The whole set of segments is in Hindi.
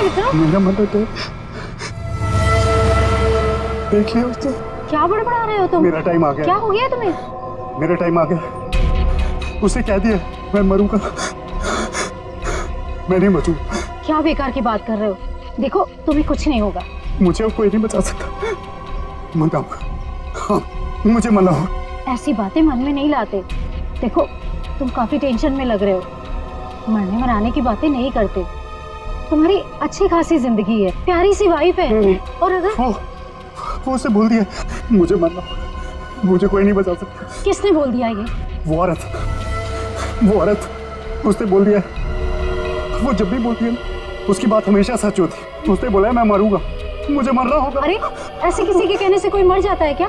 विक्रम? मेरा मदद है, देखिए उसको। क्या बड़बड़ा रहे हो तुम? मेरा टाइम आ गया। क्या हो गया तुम्हें? मेरा टाइम आ गया। उसे कह दिया मैं मरूंगा, मैं नहीं बचूं। क्या बेकार की बात कर रहे हो? देखो तुम्हें कुछ नहीं होगा। मुझे अब कोई नहीं बचा सकता। मनाओ, हाँ, मुझे मनाओ। ऐसी बातें मन में नहीं लाते। देखो तुम काफी टेंशन में लग रहे हो। मरने मराने की बातें नहीं करते। तुम्हारी अच्छी खासी जिंदगी है, प्यारी सी वाइफ है। और अगर वो उसे बोल दिया मुझे मरना, मुझे कोई नहीं बचा सकता। किसने बोल दिया ये? वो औरत उसने बोल दिया। वो जब भी बोलती है उसकी बात हमेशा सच होती। उसने बोला है मैं मरूंगा, मुझे मरना होगा। अरे ऐसे किसी के कहने से कोई मर जाता है क्या?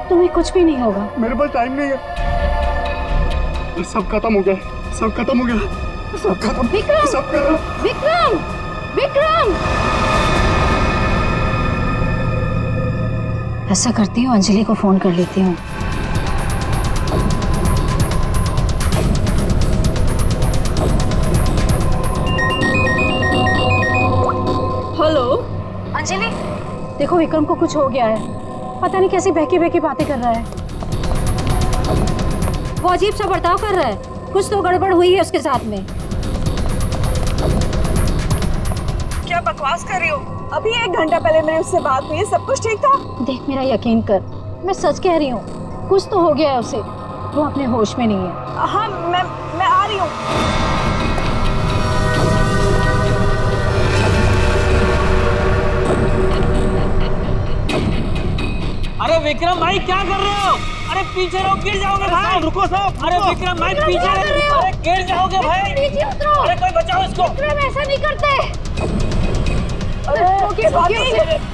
तुम्हें कुछ भी नहीं होगा। मेरे पास टाइम नहीं है। सब खत्म हो गया, सब खत्म हो गया, सब खत्म। विक्रम! सब खत्म। विक्रम! विक्रम! ऐसा करती हूँ, अंजलि को फोन कर लेती हूँ। हेलो अंजलि, देखो विक्रम को कुछ हो गया है। पता नहीं कैसी बहकी बहकी बातें कर रहा है। वो अजीब सा बर्ताव कर रहा है। कुछ तो गड़बड़ हुई है उसके साथ में। क्या बकवास कर रही हो? अभी 1 घंटा पहले मेरी उससे बात हुई है, सब कुछ ठीक था। देख मेरा यकीन कर, मैं सच कह रही हूँ। कुछ तो हो गया है उसे, वो अपने होश में नहीं है। हाँ मैं आ रही हूँ। अरे विक्रम भाई क्या कर रहे हो? अरे पीछे रहो, गिर जाओगे भाई। रुको साहब। अरे विक्रम भाई पीछे रहो, अरे गिर जाओगे भाई। नीचे उतरो। अरे कोई बचाओ इसको। विक्रम ऐसा नहीं करते।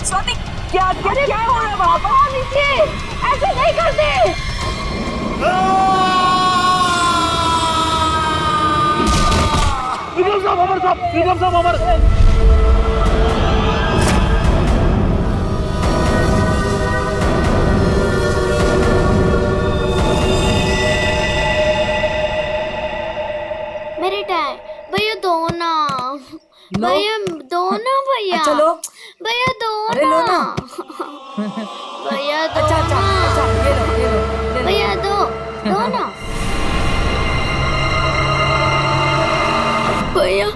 स्वाति क्या हो रहा है वहाँ पर? नीचे ऐसे नहीं करते। विक्रम साहब, अमर साहब, विक्रम साहब, अमर। मेरे टाइम भैया दो ना, भैया दो ना, भैया चलो भैया दो अरे लो ना। भैया दो अच्छा ना, ये लो भैया दो ना भैया।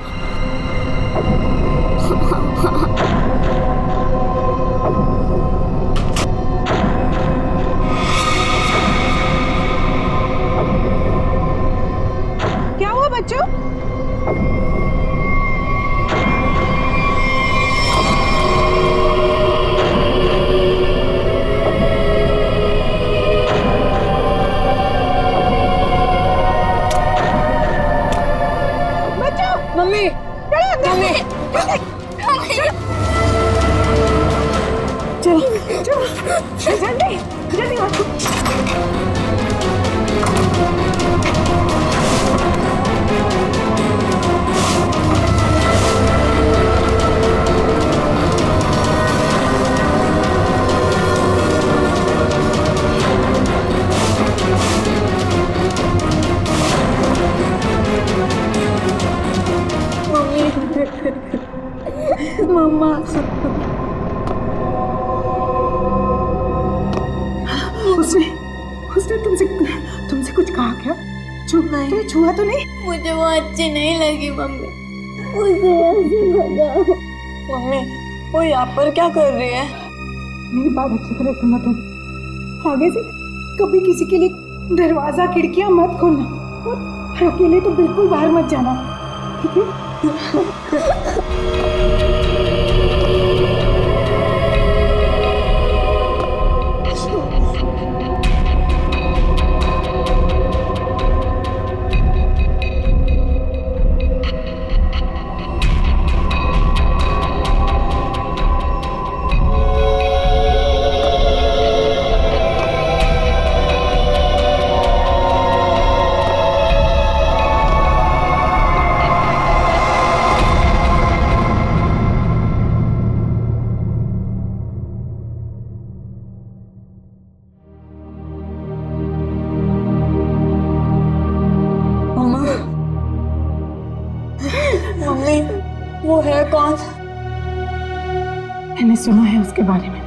क्या हुआ बच्चों? मम्मी मम्मी चलो जल्दी जल्दी आओ। मम्मा उसने तुमसे कुछ कहा क्या? तुम्हें छुआ तो नहीं? मुझे वो अच्छी नहीं लगी मम्मी, मुझे ऐसे भगाओ। मम्मी वो यहाँ पर क्या कर रही है? मेरी बात अच्छी तरह सुनो तुम। आगे से कभी किसी के लिए दरवाजा खिड़कियां मत खोलना और अकेले तो बिल्कुल बाहर मत जाना, ठीक है? मम्मी वो है कौन? सुना है उसके बारे में।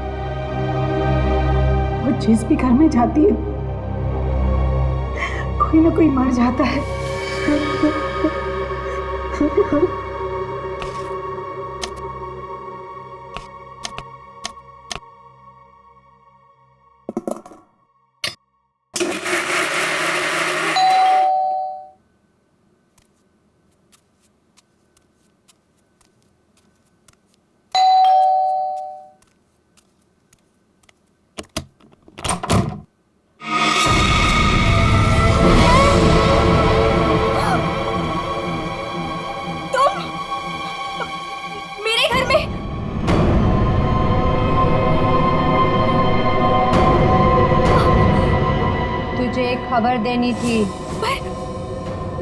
वो जिस भी घर में जाती है कोई ना कोई मर जाता है। मेरे घर में तुझे एक खबर देनी थी।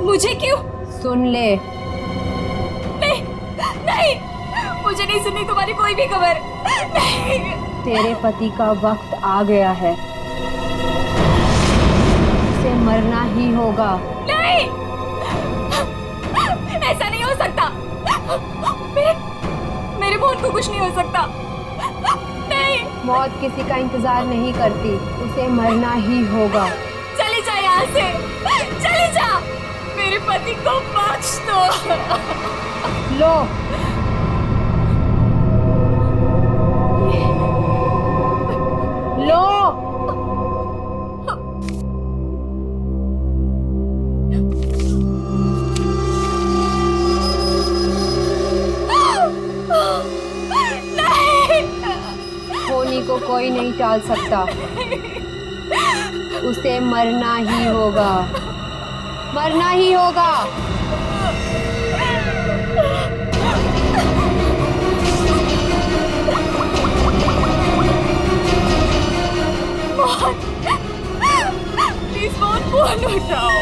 मुझे क्यों? सुन ले। नहीं नहीं, मुझे नहीं सुननी तुम्हारी कोई भी खबर। नहीं। तेरे पति का वक्त आ गया है, उसे मरना ही होगा। नहीं, ऐसा नहीं हो सकता। मेरे मोहन को कुछ नहीं हो सकता। नहीं। मौत किसी का इंतजार नहीं करती, उसे मरना ही होगा। चली जा यहाँ से, चली जा। मेरे पति को बख्श दो। लो, लो। होनी को कोई नहीं टाल सकता, उसे मरना ही होगा, मरना ही होगा। मोहन, प्लीज मोहन, फोन उठाओ।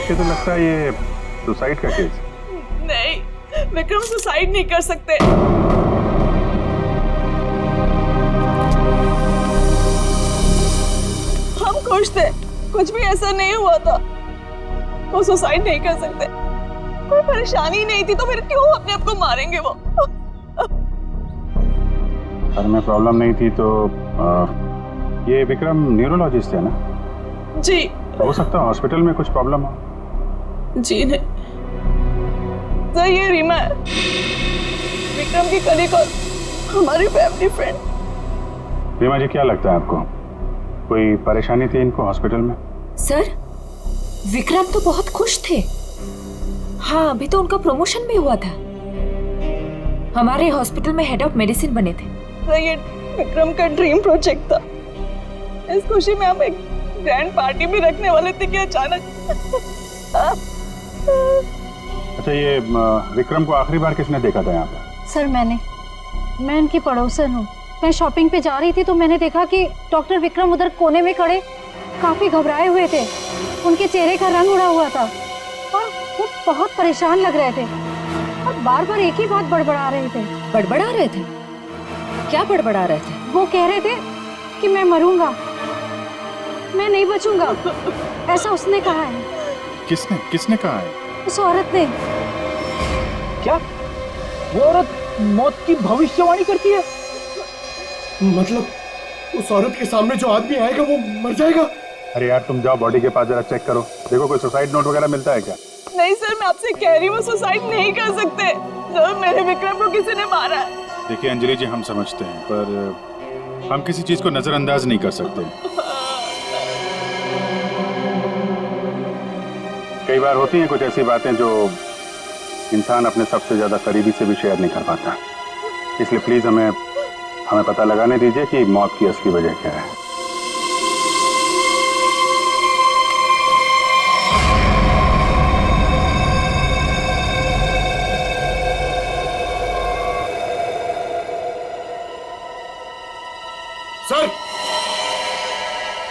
तो लगता है ये सुसाइड का केस। नहीं, विक्रम सुसाइड नहीं कर सकते। हम खुश थे, कुछ भी ऐसा नहीं हुआ था। वो सुसाइड नहीं कर सकते, कोई परेशानी नहीं थी, तो फिर क्यों अपने आप को मारेंगे वो? घर में प्रॉब्लम नहीं थी तो ये विक्रम न्यूरोलॉजिस्ट है ना? जी। हो सकता है हॉस्पिटल में कुछ प्रॉब्लम हो। जी नहीं सर, ये रीमा है, विक्रम की कलीग और हमारी फैमिली फ्रेंड। रीमा जी, क्या लगता है आपको कोई परेशानी थी इनको हॉस्पिटल में? सर, विक्रम तो बहुत खुश थे। हाँ, अभी तो उनका प्रमोशन भी हुआ था, हमारे हॉस्पिटल में हेड ऑफ मेडिसिन बने थे। सर, ये विक्रम का ड्रीम प्रोजेक्ट था। इस खुशी में हम एक ग्रैंड पार्टी भी रखने वाले थे कि अचानक। अच्छा, ये विक्रम को आखिरी बार किसने देखा था यहाँ पे? सर मैं इनकी पड़ोसन हूँ। मैं शॉपिंग पे जा रही थी तो मैंने देखा कि डॉक्टर विक्रम उधर कोने में खड़े काफी घबराए हुए थे। उनके चेहरे का रंग उड़ा हुआ था और वो बहुत परेशान लग रहे थे और बार बार एक ही बात बड़बड़ा रहे थे। बड़बड़ा रहे थे? क्या बड़बड़ा रहे थे? वो कह रहे थे कि मैं मरूंगा, मैं नहीं बचूंगा, ऐसा उसने कहा है। किसने कहा है? उस औरत ने। क्या वो औरत मौत की भविष्यवाणी करती है? मतलब उस औरत के सामने जो आदमी आएगा वो मर जाएगा? अरे यार, तुम जाओ बॉडी के पास जरा चेक करो, देखो कोई सुसाइड नोट वगैरह मिलता है क्या? नहीं सर, मैं आपसे कह रही हूँ, वो सुसाइड नहीं कर सकते। सर, मेरे विक्रम को किसी ने मारा है। देखिए अंजलि जी, हम समझते हैं पर हम किसी चीज को नजरअंदाज नहीं कर सकते। कई बार होती हैं कुछ ऐसी बातें जो इंसान अपने सबसे ज्यादा करीबी से भी शेयर नहीं कर पाता। इसलिए प्लीज हमें पता लगाने दीजिए कि मौत की असली वजह क्या है।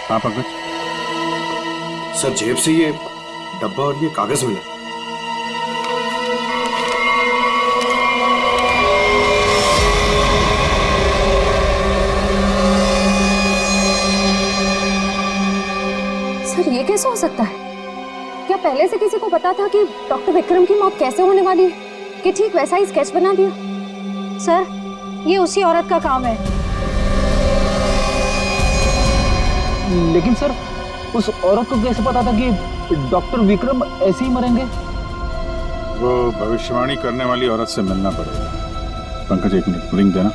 हाँ पंकज, सर जेब से ये डब्बा और ये कागज मिला। सर ये कैसे हो सकता है? क्या पहले से किसी को पता था कि डॉक्टर विक्रम की मौत कैसे होने वाली है कि ठीक वैसा ही स्केच बना दिया? सर, ये उसी औरत का काम है। लेकिन सर, उस औरत को कैसे पता था कि डॉक्टर विक्रम ऐसे ही मरेंगे? वो भविष्यवाणी करने वाली औरत से मिलना पड़ेगा। पंकज एक मिनट, लिंक देना।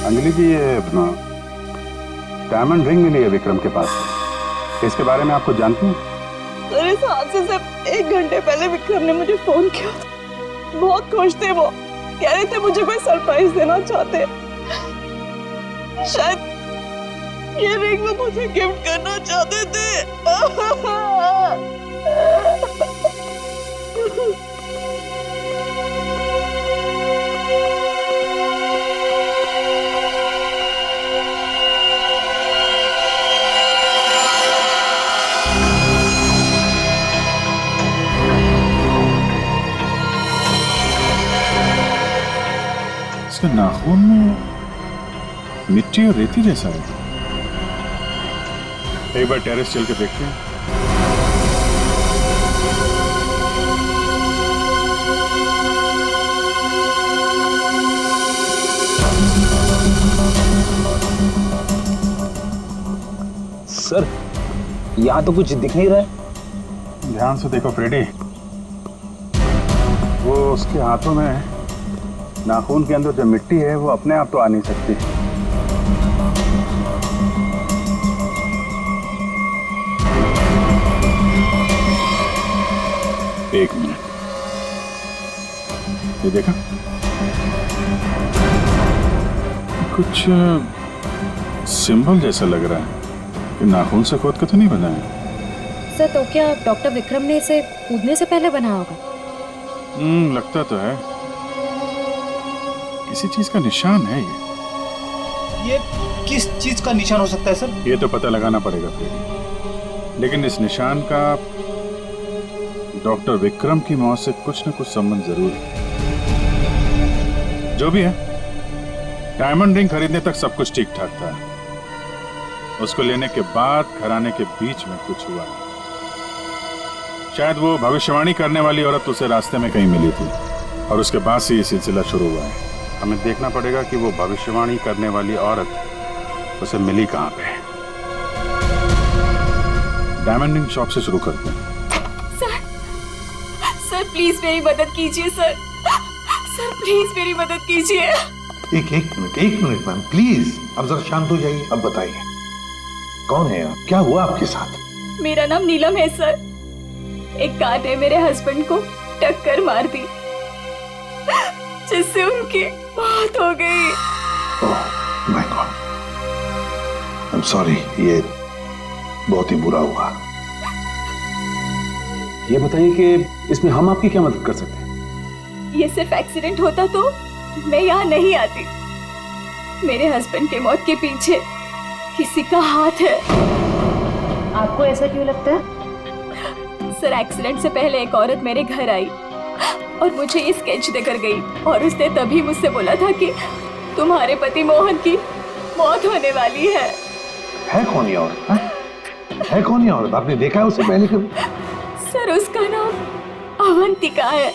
अंजलि जी, ये डायमंड रिंग मिली है विक्रम के पास। इसके बारे में आपको जानती हैं? सर इस हादसे से 1 घंटे पहले विक्रम ने मुझे फोन किया। बहुत खुश थे वो, कह रहे थे मुझे कोई सरप्राइज देना चाहते। शायद ये रिंग वो मुझे गिफ्ट करना चाहते थे। इसके नाखून में मिट्टी और रेती जैसा है। एक बार टेरेस चल के देखते हैं। सर, यहाँ तो कुछ दिख नहीं रहा है। ध्यान से देखो फ्रेडी, वो उसके हाथों में नाखून के अंदर जो मिट्टी है वो अपने आप तो आ नहीं सकती। एक मिनट, ये देखा, कुछ सिंबल जैसा लग रहा है कि नाखून से खोद के तो नहीं बना है। सर तो क्या डॉक्टर विक्रम ने इसे कूदने से पहले बनाया होगा? लगता तो है, किसी चीज का निशान है ये किस चीज का निशान हो सकता है सर? ये तो पता लगाना पड़ेगा फ्रेडी, लेकिन इस निशान का डॉक्टर विक्रम की मौत से कुछ न कुछ संबंध जरूर है। जो भी है, डायमंड रिंग खरीदने तक सब कुछ ठीक ठाक था। उसको लेने के बाद घराने के बीच में कुछ हुआ। शायद वो भविष्यवाणी करने वाली औरत उसे रास्ते में कहीं मिली थी और उसके बाद से ये सिलसिला शुरू हुआ है। हमें देखना पड़ेगा कि वो भविष्यवाणी करने वाली औरत उसे मिली कहाँ पे। डायमंड रिंग शॉप से शुरू करते हैं। सर प्लीज मेरी मदद कीजिए। सर प्लीज मेरी मदद कीजिए। एक मिनट मैम प्लीज, अब जरा शांत हो जाइए। अब बताइए कौन है आप, क्या हुआ आपके साथ? मेरा नाम नीलम है सर। एक कार ने मेरे हस्बैंड को टक्कर मार दी जिससे उनकी मौत हो गई। Oh my God, I am sorry, ये बहुत ही बुरा हुआ। ये बताइए कि इसमें हम आपकी क्या मदद कर सकते हैं? ये सिर्फ एक्सीडेंट होता तो मैं यहाँ नहीं आती। मेरे हस्बैंड के मौत के पीछे किसी का हाथ है। आपको ऐसा क्यों लगता है? सर एक्सीडेंट से पहले एक औरत मेरे घर आई और मुझे ये स्केच देकर गई और उसने तभी मुझसे बोला था कि तुम्हारे पति मोहन की मौत होने वाली है। कौन ये औरत? है कौन ये औरत? आपने देखा है उसे पहले कभी? सर उसका नाम अवंतिका है।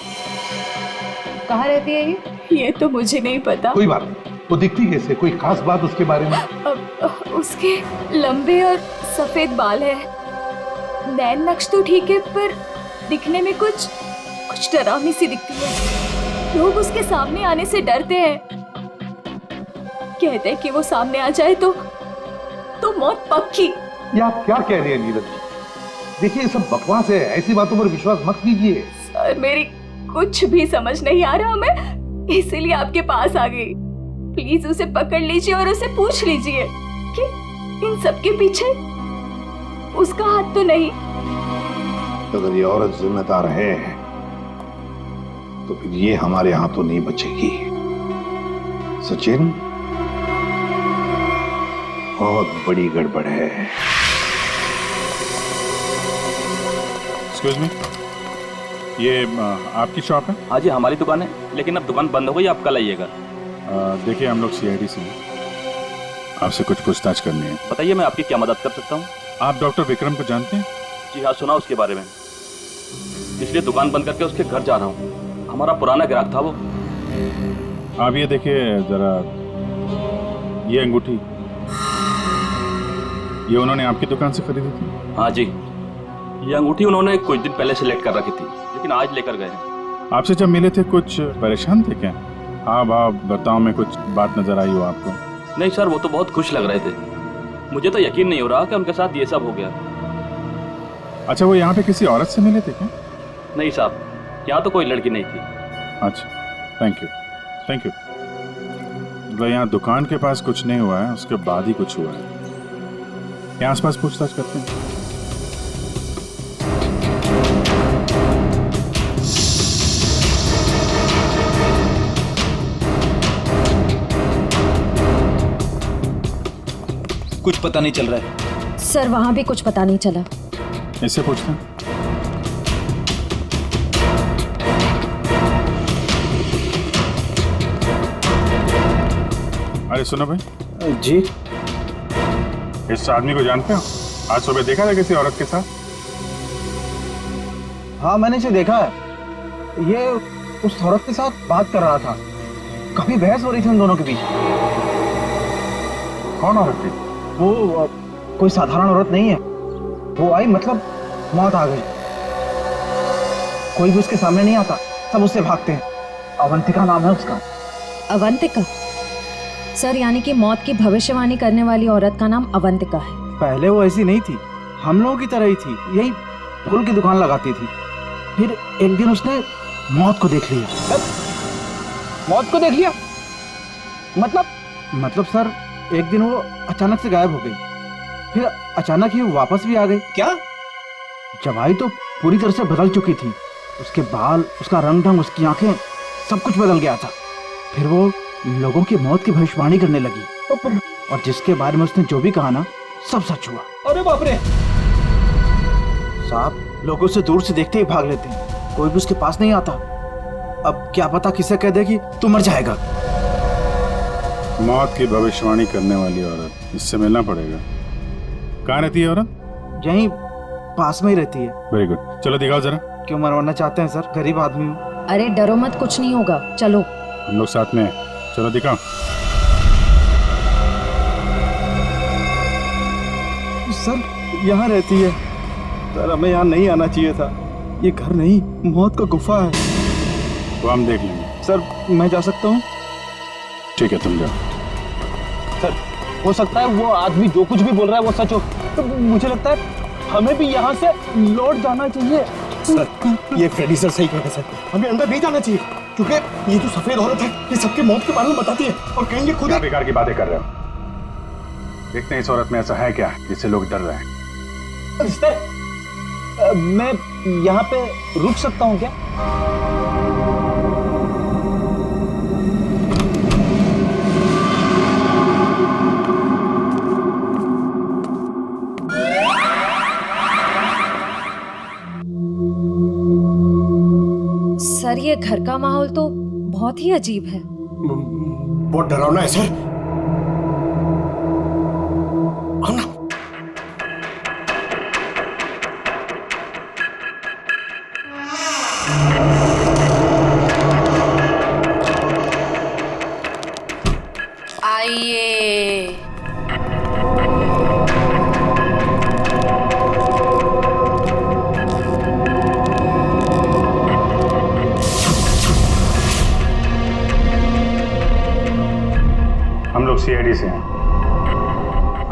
कहाँ रहती है ये तो मुझे नहीं पता। कोई बात नहीं, वो दिखती कैसे? कोई खास बात उसके बारे में? उसके लंबे और सफेद बाल है। नैन नक्श तो ठीक है पर दिखने में कुछ डरावनी सी दिखती है। लोग उसके सामने आने से डरते हैं, कहते हैं कि वो सामने आ जाए तो मौत पक्की। ये आप क्या कह रहे हैं नीलम जी? देखिए सब बकवास है, ऐसी बातों पर विश्वास मत कीजिए। सर मेरी कुछ भी समझ नहीं आ रहा, मैं इसीलिए आपके पास आ गई। प्लीज उसे पकड़ लीजिए और उसे पूछ लीजिए कि इन सब के पीछे उसका हाथ तो नहीं। अगर ये औरत जिम्मेदार है तो फिर ये हमारे हाथों नहीं बचेगी। सचिन, बहुत बड़ी गड़बड़ है। एक्सक्यूज मी, ये आपकी शॉप है? हाँ जी, हमारी दुकान है, लेकिन अब दुकान बंद हो गई, आप कल आइएगा। देखिए, हम लोग सीआईडी से हैं, आपसे कुछ पूछताछ करनी है। बताइए, मैं आपकी क्या मदद कर सकता हूँ? आप डॉक्टर विक्रम को जानते हैं? जी हाँ, सुना उसके बारे में, इसलिए दुकान बंद करके उसके घर जा रहा हूँ। हमारा पुराना ग्राहक था वो। आप ये देखिए जरा, ये अंगूठी, ये उन्होंने आपकी दुकान से खरीदी थी? हाँ जी, ये अंगूठी उन्होंने कुछ दिन पहले सेलेक्ट कर रखी थी, लेकिन आज लेकर गए हैं। आपसे जब मिले थे कुछ परेशान थे क्या? हाँ भाव बर्ताव में कुछ बात नजर आई हो आपको? नहीं सर, वो तो बहुत खुश लग रहे थे। मुझे तो यकीन नहीं हो रहा कि उनके साथ ये सब हो गया। अच्छा, वो यहाँ पे किसी औरत से मिले थे क्या? नहीं साहब, यहाँ तो कोई लड़की नहीं थी। अच्छा, थैंक यू थैंक यू। मतलब यहाँ दुकान के पास कुछ नहीं हुआ है, उसके बाद ही कुछ हुआ है। यहाँ आसपास पूछताछ करते हैं। कुछ पता नहीं चल रहा है सर, वहां भी कुछ पता नहीं चला। इससे पूछते हैं। अरे सुनो भाई। जी, इस आदमी को जानते हो? आज सुबह देखा था किसी औरत के साथ? हाँ मैंने इसे देखा है। ये उस औरत के साथ बात कर रहा था, काफी बहस हो रही थी उन दोनों के बीच। कौन औरत थी? वो कोई साधारण औरत नहीं है। वो आई मतलब मौत आ गई। कोई भी उसके सामने नहीं आता, सब उससे भागते हैं। अवंतिका नाम है उसका। अवंतिका? सर, यानी कि मौत की भविष्यवाणी करने वाली औरत का नाम अवंतिका है। पहले वो ऐसी नहीं थी, हम लोगों की तरह ही थी, यही फूल की दुकान लगाती थी। फिर एक दिन उसने मौत को देख लिया। मौत को देख लिया? मतलब सर, एक दिन वो अचानक से गायब हो गई, फिर अचानक ही वापस भी आ गई। क्या? जवाई तो पूरी तरह से बदल चुकी थी। उसके बाल, उसका रंग ढंग, उसकी आंखें, सब कुछ बदल गया था। फिर वो लोगों की मौत की भविष्यवाणी करने लगी, और जिसके बारे में उसने जो भी कहा ना, सब सच हुआ। अरे बाप रे! साहब, लोग उसे दूर से देखते ही भाग लेते हैं, कोई भी उसके पास नहीं आता। अब क्या पता किसे कह दे कि तू मर जाएगा। मौत की भविष्यवाणी करने वाली औरत, इससे मिलना पड़ेगा। कहाँ रहती है औरत? यहीं पास में ही रहती है। वेरी गुड, चलो दिखाओ जरा। क्यों मरवाना चाहते हैं सर? गरीब आदमी हूँ। अरे डरो मत, कुछ नहीं होगा, चलो। हम लोग साथ में हैं, चलो दिखाओ। सर, यहाँ रहती है। सर, हमें यहाँ नहीं आना चाहिए था। ये घर नहीं, मौत का गुफा है। वो हम देख लेंगे। सर, मैं जा सकता हूँ? ठीक है, तुम जाओ। सर, हो सकता है वो आदमी जो कुछ भी बोल रहा है वो सच हो, तो मुझे लगता है हमें भी यहाँ से लौट जाना चाहिए। सर, ये फ्रेडी सर सही कहते हैं सर, हमें अंदर नहीं जाना चाहिए, क्योंकि ये जो सफेद औरत है ये सबके मौत के बारे में बताती है और कहेंगे खुद। क्या बेकार की बातें कर रहे हो? देखते हैं इस औरत में ऐसा है क्या जिससे लोग डर रहे हैं। सर, मैं यहाँ पे रुक सकता हूँ क्या? सर, ये घर का माहौल तो बहुत ही अजीब है। बहुत डरावना है सर। आना। आइए। हम लोग सीआईडी से हैं,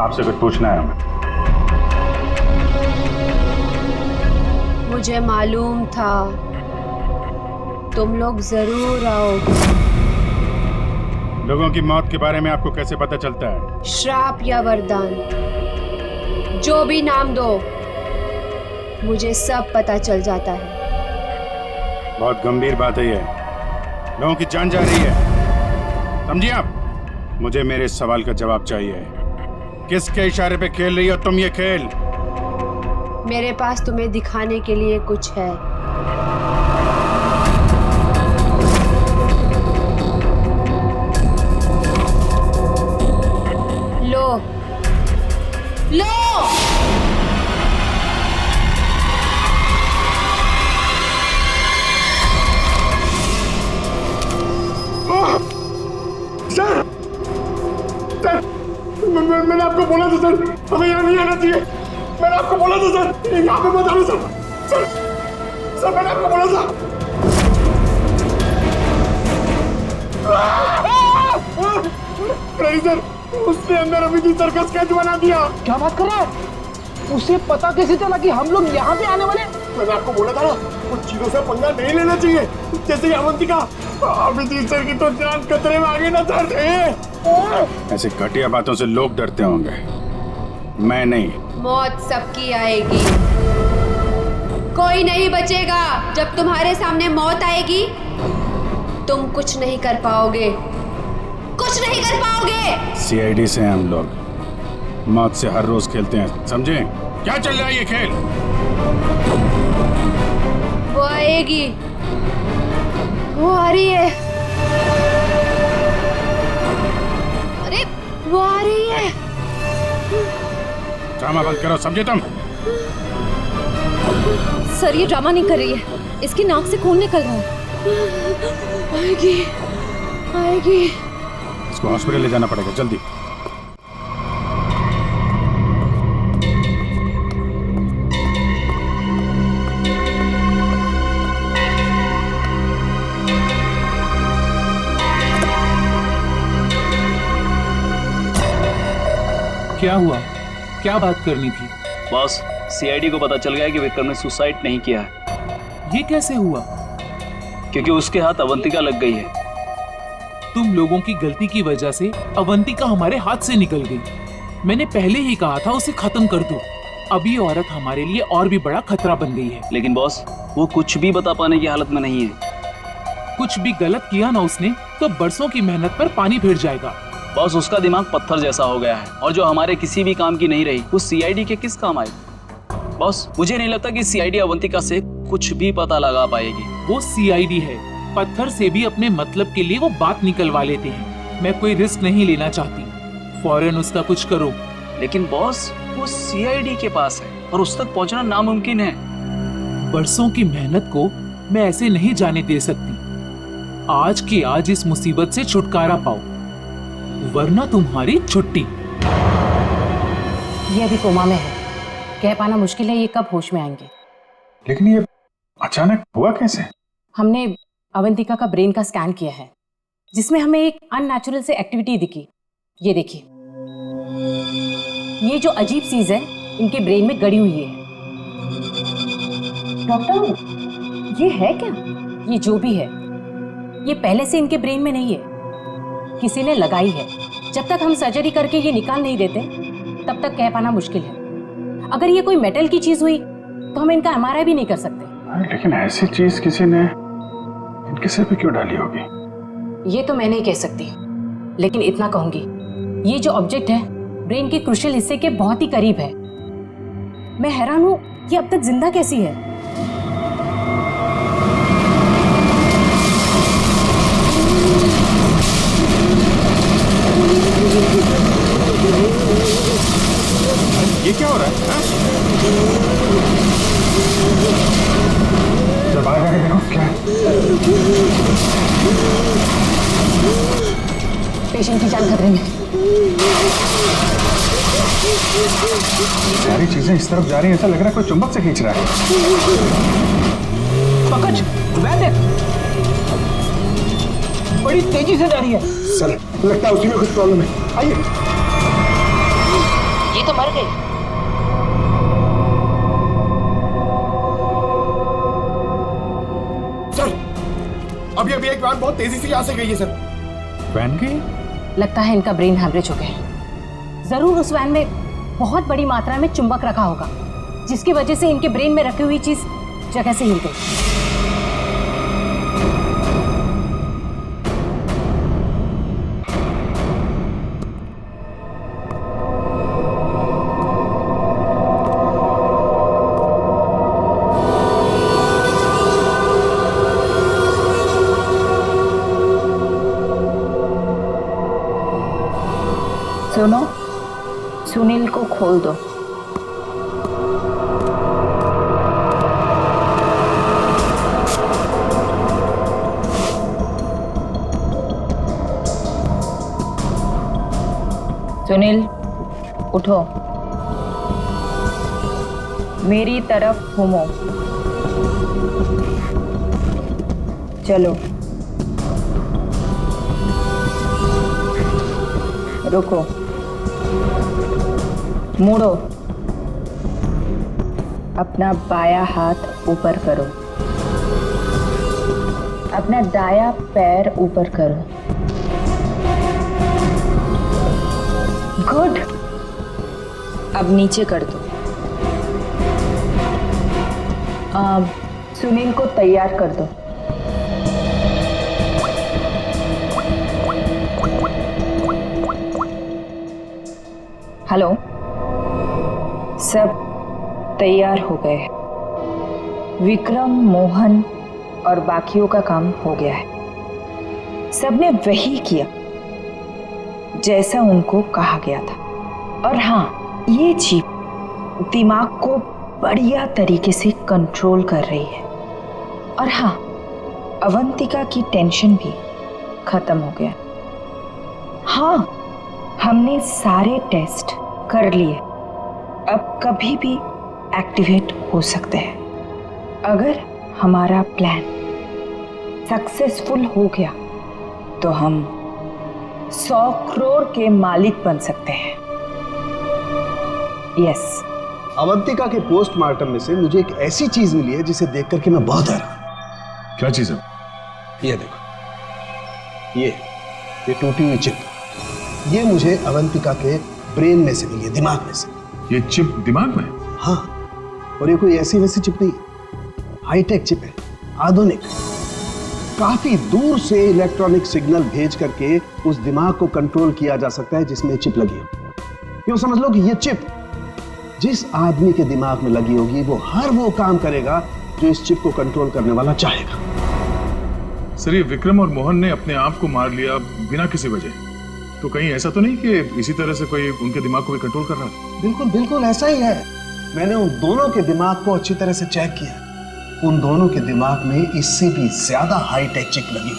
आपसे कुछ पूछना है हमें। मुझे मालूम था तुम लोग जरूर आओगे। लोगों की मौत के बारे में आपको कैसे पता चलता है? श्राप या वरदान, जो भी नाम दो, मुझे सब पता चल जाता है। बहुत गंभीर बात है ये, लोगों की जान जा रही है, समझिए आप? मुझे मेरे इस सवाल का जवाब चाहिए। किसके इशारे पे खेल रही हो तुम ये खेल? मेरे पास तुम्हें दिखाने के लिए कुछ है। लो लो। सर, सर, मैंने आपको बोला था सर, हमें यहाँ नहीं आना चाहिए। मैंने आपको बोला था सर, यहाँ पे मत आना सर। सर, सर मैंने आपको बोला था। नहीं सर, उसने अंदर अभी भी सर्कस स्केच बना दिया। क्या बात कर रहा है? उसे पता कैसे चला कि हम लोग यहाँ पे आने वाले? मैंने आपको बोला था ना, कुछ चीजों से पंगा नहीं लेना चाहिए। जैसे कि अवंतिका, अभिजीत सर की तो जान खतरे में आ गई ना सर। ऐसे घटिया बातों से लोग डरते होंगे, मैं नहीं। मौत सबकी आएगी, कोई नहीं बचेगा। जब तुम्हारे सामने मौत आएगी तुम कुछ नहीं कर पाओगे, कुछ नहीं कर पाओगे। सीआईडी से हम लोग मौत से हर रोज खेलते हैं, समझे? क्या चल रहा है ये खेल? वो आएगी, वो आ रही है। अरे वो आ रही है। ड्रामा बंद करो, समझे तुम? सर ये ड्रामा नहीं कर रही है, इसकी नाक से खून निकल रहा है। आएगी, आएगी। इसको हॉस्पिटल ले जाना पड़ेगा, जल्दी। क्या हुआ? क्या बात करनी थी? बॉस, सीआईडी को पता चल गया है कि विक्रम ने सुसाइड नहीं किया है। ये कैसे हुआ? क्योंकि उसके हाथ अवंतिका लग गई है। तुम लोगों की गलती की वजह से अवंतिका हमारे हाथ से निकल गई। मैंने पहले ही कहा था उसे खत्म कर दो। अब ये औरत हमारे लिए और भी बड़ा खतरा बन गई है। लेकिन बॉस, वो कुछ भी बता पाने की हालत में नहीं है। कुछ भी गलत किया ना उसने तो बरसों की मेहनत पर पानी फिर जाएगा। बॉस, उसका दिमाग पत्थर जैसा हो गया है और जो हमारे किसी भी काम की नहीं रही वो सीआईडी के किस काम आई? बॉस, मुझे नहीं लगता कि सीआईडी अवंतिका से कुछ भी पता लगा पाएगी। वो सीआईडी है, पत्थर से भी अपने मतलब के लिए वो बात निकलवा लेते हैं। मैं कोई रिस्क नहीं लेना चाहती, फौरन उसका कुछ करो। लेकिन बॉस, वो सीआईडी के पास है और उस तक पहुंचना नामुमकिन है। बरसों की मेहनत को मैं ऐसे नहीं जाने दे सकती। आज के आज इस मुसीबत से छुटकारा पाओ, वरना तुम्हारी छुट्टी। ये अभी कोमा में है, कह पाना मुश्किल है ये कब होश में आएंगे। लेकिन ये अचानक हुआ कैसे? हमने अवंतिका का ब्रेन का स्कैन किया है, जिसमें हमें एक अननेचुरल से एक्टिविटी दिखी। ये देखिए, ये जो अजीब चीज है इनके ब्रेन में गड़ी हुई है। डॉक्टर, ये है क्या? ये जो भी है, ये पहले से इनके ब्रेन में नहीं है, किसी ने लगाई है। जब तक हम सर्जरी करके ये निकाल नहीं देते तब तक कह पाना मुश्किल है। अगर ये कोई मेटल की चीज हुई तो हम इनका एमआरआई भी नहीं कर सकते। लेकिन ऐसी चीज किसी ने इनके सिर पे क्यों डाली होगी? ये तो मैं नहीं कह सकती, लेकिन इतना कहूंगी, ये जो ऑब्जेक्ट है ब्रेन के क्रूशियल हिस्से के बहुत ही करीब है। मैं हैरान हूं ये अब तक जिंदा कैसी है। ये क्या हो रहा है? जब आएगा देखो क्या है? पेशेंट की जान खतरे में। सारी चीजें इस तरफ जा रही हैं, ऐसा लग रहा है कोई चुंबक से खींच रहा है। पंकज, वैन देख, बड़ी तेजी से जा रही है। सर, लगता है उसी में कुछ प्रॉब्लम है। आइए। ये तो मर गई। सर, अभी एक वैन बहुत तेजी से यहाँ से गई है सर। वैन गई? लगता है इनका ब्रेन हैमरेज हो गया है। जरूर उस वैन में बहुत बड़ी मात्रा में चुंबक रखा होगा, जिसकी वजह से इनके ब्रेन में रखी हुई चीज जगह से हिल गई। सुनो, सुनील को खोल दो। सुनील, उठो, मेरी तरफ घूमो। चलो, रुको, मुड़ो, अपना बायां हाथ ऊपर करो, अपना दायां पैर ऊपर करो। गुड। अब नीचे कर दो। अब सुनील को तैयार कर दो। हेलो, सब तैयार हो गए। विक्रम, मोहन और बाकियों का काम हो गया है। सबने वही किया जैसा उनको कहा गया था। और हाँ, ये चिप दिमाग को बढ़िया तरीके से कंट्रोल कर रही है। और हाँ, अवंतिका की टेंशन भी खत्म हो गया। हाँ, हमने सारे टेस्ट कर लिए, अब कभी भी एक्टिवेट हो सकते हैं। अगर हमारा प्लान सक्सेसफुल हो गया तो हम 100 करोड़ के मालिक बन सकते हैं। यस। अवंतिका के पोस्टमार्टम में से मुझे एक ऐसी चीज मिली है जिसे देख करके मैं बहुत हैरान। क्या चीज है? ये देखो, ये टूटी हुई चिप, ये मुझे अवंतिका के ब्रेन में से मिली है, दिमाग में से। ये चिप दिमाग में? हाँ, और ये कोई ऐसी वैसी चिप नहीं, हाईटेक चिप है, आधुनिक। काफी दूर से इलेक्ट्रॉनिक सिग्नल भेज करके उस दिमाग को कंट्रोल किया जा सकता है जिसमें चिप लगी हो। यूं समझ लो कि ये चिप जिस आदमी के दिमाग में लगी होगी वो हर वो काम करेगा जो इस चिप को कंट्रोल करने वाला चाहेगा। सर, ये विक्रम और मोहन ने अपने आप को मार लिया बिना किसी वजह, तो कहीं ऐसा तो नहीं कि इसी तरह से कोई उनके दिमाग को भी कंट्रोल कर रहा था? बिल्कुल बिल्कुल ऐसा ही है। मैंने उन दोनों के दिमाग को अच्छी तरह से चेक किया। उन दोनों के दिमाग में इससे भी ज्यादा हाईटेक चिप लगी।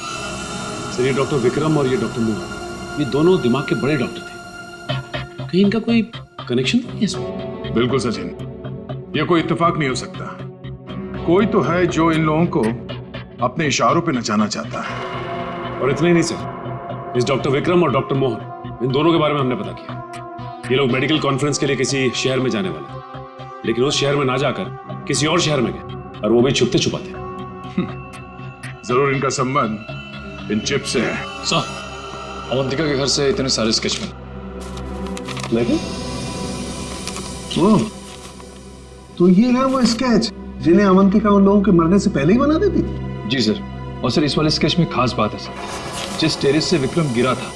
सर, ये डॉक्टर विक्रम और ये डॉक्टर मोहन, ये दोनों दिमाग के बड़े डॉक्टर थे। कहीं इनका कोई कनेक्शन तो नहीं है इसमें? बिल्कुल सचिन, ये कोई इत्तेफाक नहीं हो सकता। कोई तो है जो इन लोगों को अपने इशारों पे नचाना चाहता है। और इतना ही नहीं सर, इस डॉक्टर विक्रम और डॉक्टर मोहन, इन दोनों के बारे में हमने पता किया। ये लोग मेडिकल कॉन्फ्रेंस के लिए किसी शहर में जाने वाले थे, लेकिन उस शहर में ना जाकर किसी और शहर में गए, और वो भी छुपते छुपाते। जरूर इनका संबंध इन चिप से है। सर, अवंतिका के घर से इतने सारे स्केच लेकिन तो ये है वो स्केच जिन्हें अवंतिका उन लोगों के मरने से पहले ही बना देती थी? जी सर। और सर, इस वाले स्केच में खास बात है सर, जिस टेरेस से विक्रम गिरा था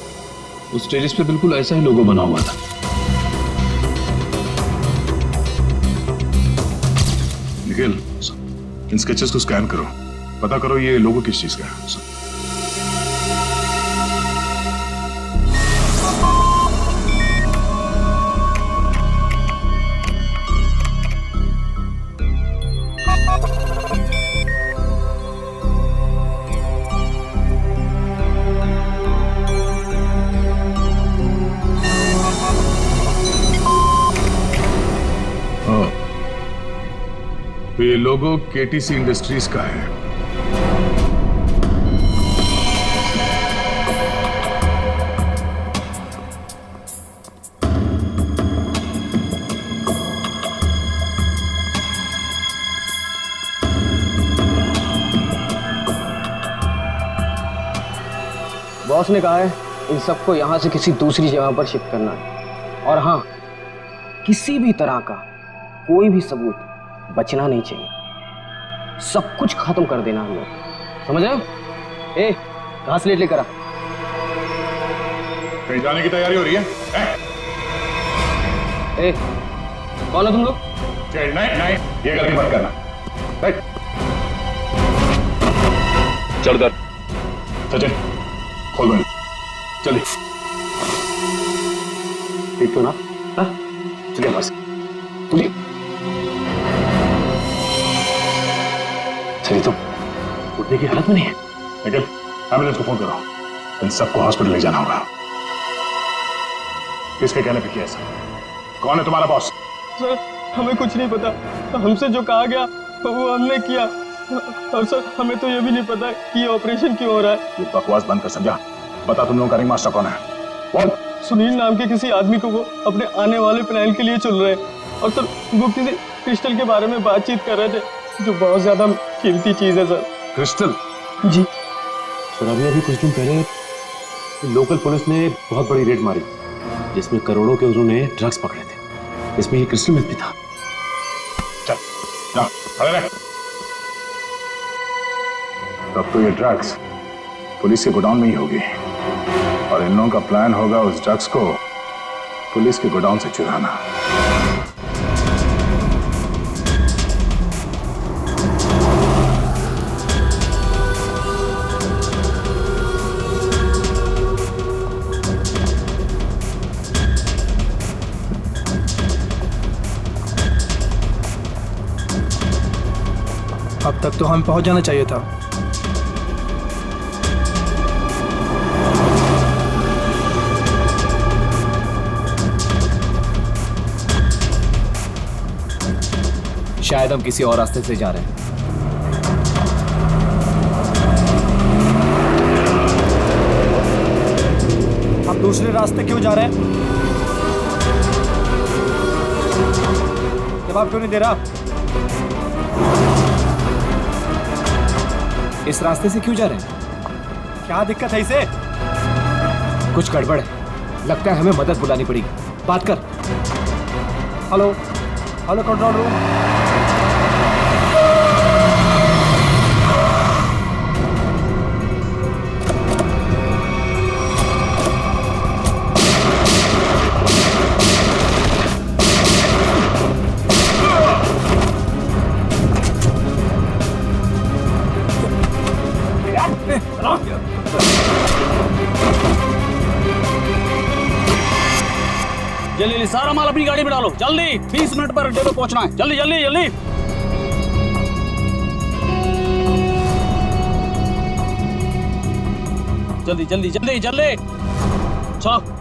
उस टेरेस पे बिल्कुल ऐसा ही लोगो बना हुआ था। निखिल, इन स्केचेस को स्कैन करो, पता करो ये लोगो किस चीज का है। तो ये लोगो केटीसी इंडस्ट्रीज का है। बॉस ने कहा है इन सबको यहां से किसी दूसरी जगह पर शिफ्ट करना है। और हाँ, किसी भी तरह का कोई भी सबूत बचना नहीं चाहिए। सब कुछ खत्म कर देना हम लोग, समझ रहे हो? ए, घास लेट लेकर आ। कहीं जाने की तैयारी हो रही है? ए, कौन हो तुम लोग? नहीं, ये गलती मत करना। चल कर सचिन, खोल बंद, चलिए। हो ना? हाँ? चलिए बस चलिए। चलिए, तुम उठने की हालत में नहीं है। लेकिन एम्बुलेंस को फोन करो, इन सबको हॉस्पिटल ले जाना होगा। किसके कहने पे किया सर? कौन है तुम्हारा बॉस? सर हमें कुछ नहीं पता, हमसे जो कहा गया वो हमने किया, और सर हमें तो ये भी नहीं पता कि ये ऑपरेशन क्यों हो रहा है। ये बकवास बंद कर समझा। बता तुम लोगों का रिंग मास्टर कौन है? कौन? सुनील नाम के किसी आदमी को वो अपने आने वाले प्लान के लिए चुन रहे हैं, और सर वो किसी क्रिस्टल के बारे में बातचीत कर रहे थे जो बहुत ज्यादा कीमती चीज है सर। क्रिस्टल? जी सर, अभी कुछ दिन पहले लोकल पुलिस ने बहुत बड़ी रेड मारी जिसमें करोड़ों के उन्होंने ड्रग्स पकड़े थे। इसमें ये क्रिस्टल मिल्क भी था। चल जाओ, खड़े रहे। तब तो ये ड्रग्स पुलिस के गोडाउन में ही होगी, और इन लोगों का प्लान होगा उस ड्रग्स को पुलिस के गोडाउन से चुराना। अब तक तो हम पहुंच जाना चाहिए था। शायद हम किसी और रास्ते से जा रहे हैं। आप दूसरे रास्ते क्यों जा रहे हैं? जवाब क्यों नहीं दे रहा? इस रास्ते से क्यों जा रहे हैं? क्या दिक्कत है इसे? कुछ गड़बड़ है, लगता है हमें मदद बुलानी पड़ेगी। बात कर। Hello hello, control room. जल्दी सारा माल अपनी गाड़ी में डालो, जल्दी 20 मिनट पर अड्डे पे पहुंचना है। जल्दी जल्दी जल्दी। जल्दी जल्दी जल्दी जल्दी चलो।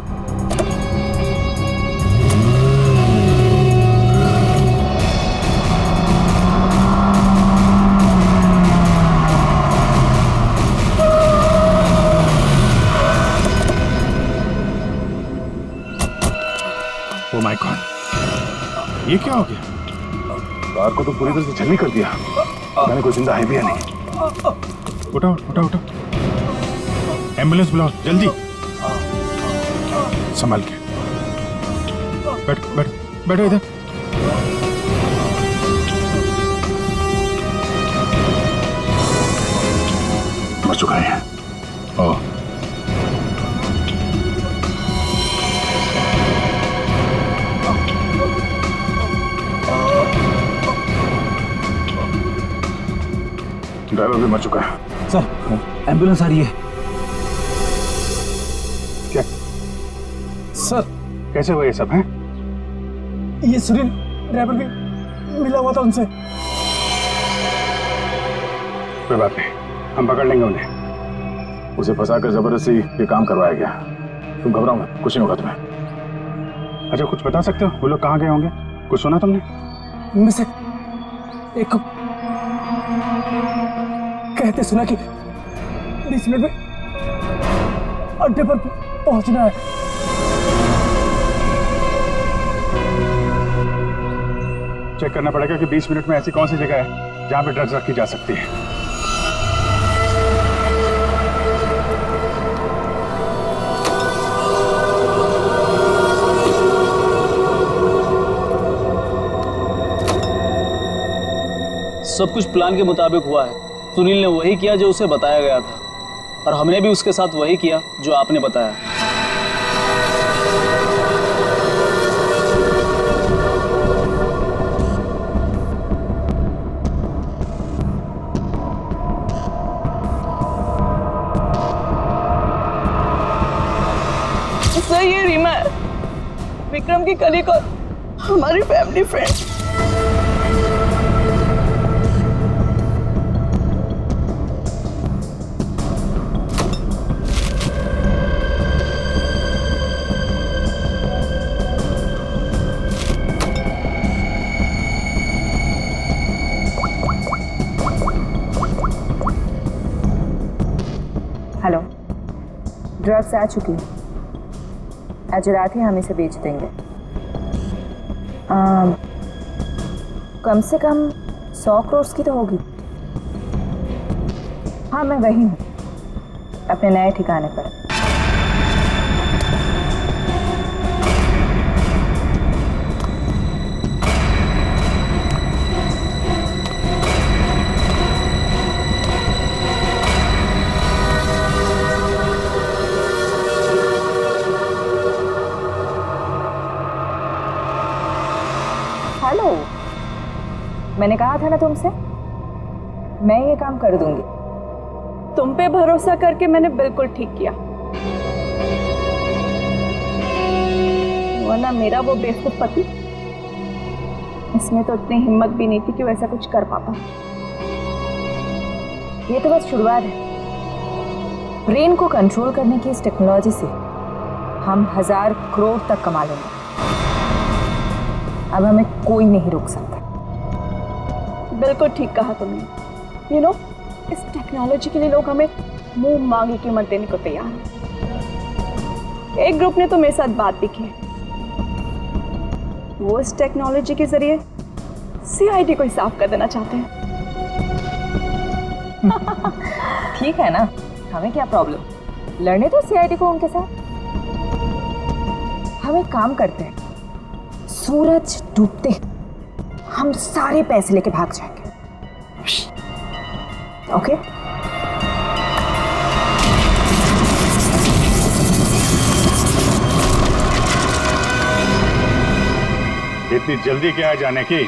ओ माय गॉड, ये क्या हो गया? कार को तो पूरी तरह से छलनी कर दिया। मैंने कोई जिंदा है भी या नहीं? उठाओ उठाओ उठाओ, एम्बुलेंस बुलाओ जल्दी। संभाल के बैठो बैठो बैठो इधर। मर चुका है। ओह, ड्राइवर भी मर चुका है। सर एम्बुलेंस आ रही है। क्या सर? कैसे हुआ ये सब है? ये सुनील ड्राइवर भी मिला हुआ था उनसे। कोई बात नहीं, हम पकड़ लेंगे उन्हें। उसे फंसाकर जबरदस्ती ये काम करवाया गया। तुम घबराओ मत, कुछ नहीं होगा तुम्हें। अच्छा, कुछ बता सकते हो वो लोग कहाँ गए होंगे? कुछ सुना तुमने? उनमें से एक को कहते सुना कि 20 मिनट में अड्डे पर पहुंचना है। चेक करना पड़ेगा कि 20 मिनट में ऐसी कौन सी जगह है जहां पे ड्रग्स रखी जा सकती है। सब कुछ प्लान के मुताबिक हुआ है। सुनील ने वही किया जो उसे बताया गया था, और हमने भी उसके साथ वही किया जो आपने बताया। सर ये रीमा, विक्रम की कलीग और हमारी फैमिली फ्रेंड। हेलो, ड्रग्स आ चुकी है। आज रात ही हम इसे बेच देंगे। कम से कम 100 करोड़ की तो होगी। हाँ, मैं वही हूँ, अपने नए ठिकाने पर। हेलो, मैंने कहा था ना तुमसे, मैं ये काम कर दूंगी। तुम पे भरोसा करके मैंने बिल्कुल ठीक किया, वरना मेरा वो बेवकूफ पति, इसमें तो इतनी हिम्मत भी नहीं थी कि वो ऐसा कुछ कर पाता। ये तो बस शुरुआत है। ब्रेन को कंट्रोल करने की इस टेक्नोलॉजी से हम 1000 करोड़ तक कमा लेंगे। अब हमें कोई नहीं रोक सकता। बिल्कुल ठीक कहा तुमने। इस टेक्नोलॉजी के लिए लोग हमें मुंह मांगी कीमत देने को तैयार हैं। एक ग्रुप ने तो मेरे साथ बात भी की, वो इस टेक्नोलॉजी के जरिए सीआईडी को ही साफ कर देना चाहते हैं। ठीक है ना, हमें क्या प्रॉब्लम, लड़ने दो सीआईडी को उनके साथ। हम एक काम करते हैं, सूरज डूबते हम सारे पैसे लेके भाग जाएंगे। ओके? इतनी जल्दी क्या है जाने की?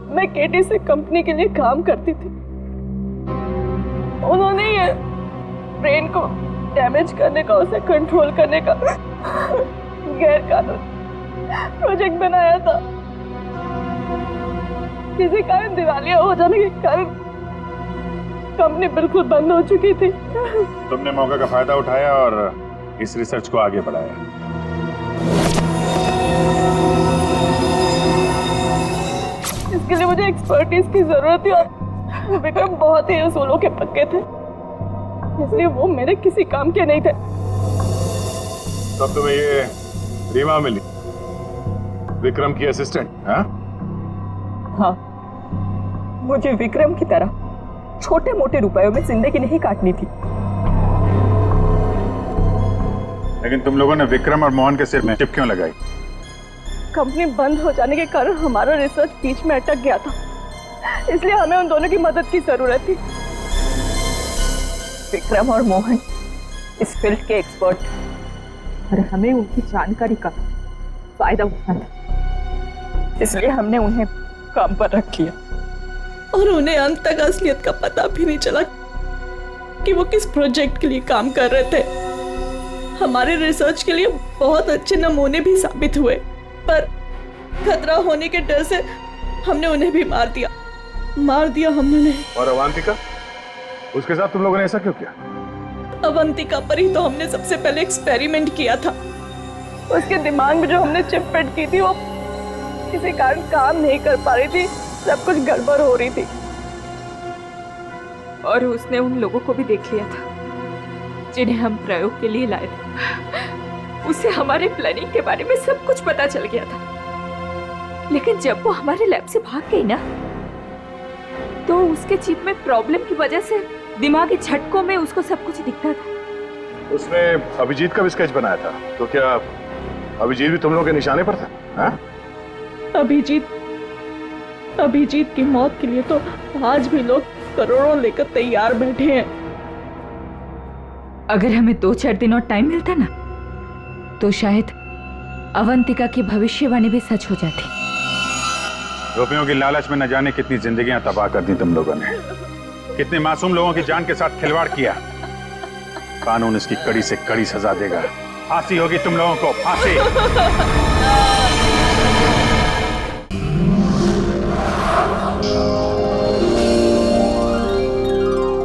मैं केटी से कंपनी के लिए काम करती थी। उन्होंने ये ब्रेन को डैमेज करने का, उसे कंट्रोल करने का गैर कानूनी प्रोजेक्ट बनाया था। किसी कारण दिवालिया हो जाने के कारण कंपनी बिल्कुल बंद हो चुकी थी। तुमने मौके का फायदा उठाया और इस रिसर्च को आगे बढ़ाया। इसके लिए मुझे एक्सपर्टीज की जरूरत थी और विक्रम बहुत ही उसूलों के पक्के थे, इसलिए वो मेरे किसी काम के नहीं थे। तब तुम्हें ये रीमा मिली, विक्रम की असिस्टेंट? हाँ, मुझे विक्रम की तरह छोटे मोटे रुपयों में जिंदगी नहीं काटनी थी। लेकिन तुम लोगों ने विक्रम और मोहन के सिर में चिप क्यों लगाई? कंपनी बंद हो जाने के कारण हमारा रिसर्च बीच में अटक गया था, इसलिए हमें उन दोनों की मदद की जरूरत थी। विक्रम और मोहन इस फील्ड के एक्सपर्ट और हमें उनकी जानकारी का फायदा उठाना था। इसलिए हमने उन्हें काम पर रख लिया और उन्हें अंत तक असलियत का पता भी नहीं चला कि वो किस प्रोजेक्ट के लिए काम कर रहे थे। हमारे रिसर्च के लिए बहुत अच्छे नमूने भी साबित हुए, पर खतरा होने के डर से हमने उन्हें भी मार दिया हमने उन्हें। और अवंतिका, उसके साथ तुम लोगों ने ऐसा क्यों किया? अवंतिका पर ही तो हमने सबसे पहले एक्सपेरिमेंट किया था। उसके दिमाग में जो हमने चिप फिट की थी वो किसी कारण काम नहीं कर पा रही थी, सब कुछ गड़बड़ हो रही थी। और उसने उन लोगों को भी देख लिया था जिन्हें हम प्रयोग के लिए लाए थे। उसे हमारे प्लानिंग के बारे में सब कुछ पता चल गया था, लेकिन जब वो हमारे लैब से भाग गई ना, तो उसके चिप में प्रॉब्लम की वजह से दिमागी झटकों में उसको सब कुछ दिखता था। उसने अभिजीत का भी स्केच बनाया था, तो क्या अभिजीत भी तुम लोगों के निशाने पर था? हाँ? अभिजीत की मौत के लिए तो आज भी लोग करोड़ों लेकर तैयार बैठे हैं। अगर हमें 2-4 दिन और टाइम मिलता ना, तो शायद अवंतिका की भविष्यवाणी भी सच हो जाती। रुपयों की लालच में न जाने कितनी जिंदगियां तबाह कर दी तुम लोगों ने, कितने मासूम लोगों की जान के साथ खिलवाड़ किया। कानून इसकी कड़ी से कड़ी सजा देगा। फांसी होगी तुम लोगों को, फांसी।